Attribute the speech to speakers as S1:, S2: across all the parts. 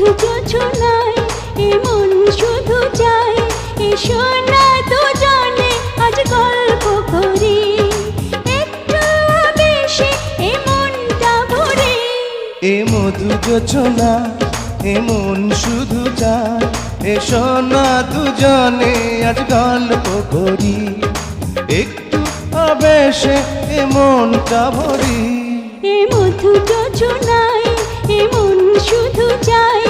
S1: মধু যোছনায় এমন শুধু চাই, এসো না দুজনে আজ গল্প করি, একটু বেশি এমনটা ভরে।
S2: এ মধু যোছনা এমন শুধু চায়, এসো না দুজনে আজ গল্প করি, একটু আবেশে এমনটা ভরি।
S1: এ মধু যোছনায় এমন শুধু চাই,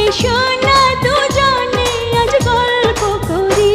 S1: এসো না দুজনে আজ গল্প করি।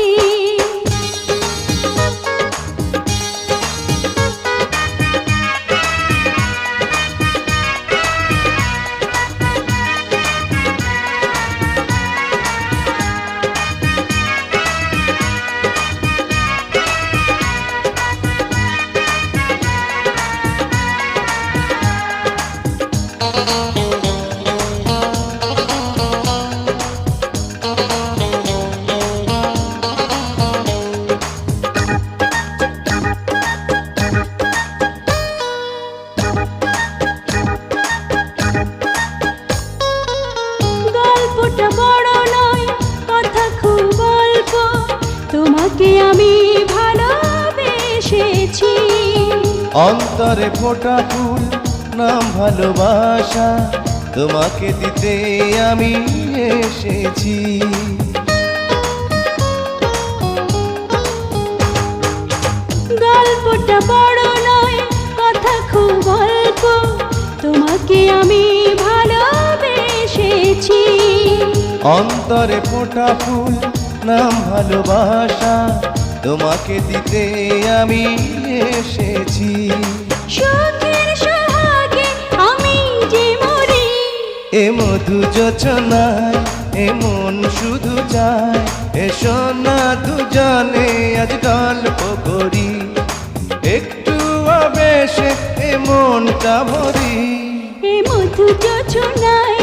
S1: গল্পটা বড় নয়, কথা খুব অল্প, তোমাকে আমি ভালোবেসেছি।
S2: অন্তরে ফোটা ফুল নাম ভালোবাসা, তোমাকে দিতে আমি এসেছি।
S1: গল্পটা বড় নয়, কথা খুব অল্প, তোমাকে আমি ভালোবেসেছি।
S2: অন্তরে ফোটা ফুল নাম ভালোবাসা, তোমাকে দিতে আমি এসেছি।
S1: সুখের সোহাগে আমি যে মরি,
S2: এ মধু যোছনায় এমন শুধু চায়, এসো না দুজনে আজ গল্প করি, একটু আবেশে এমনটা ভরি।
S1: এ মধু যোছনায়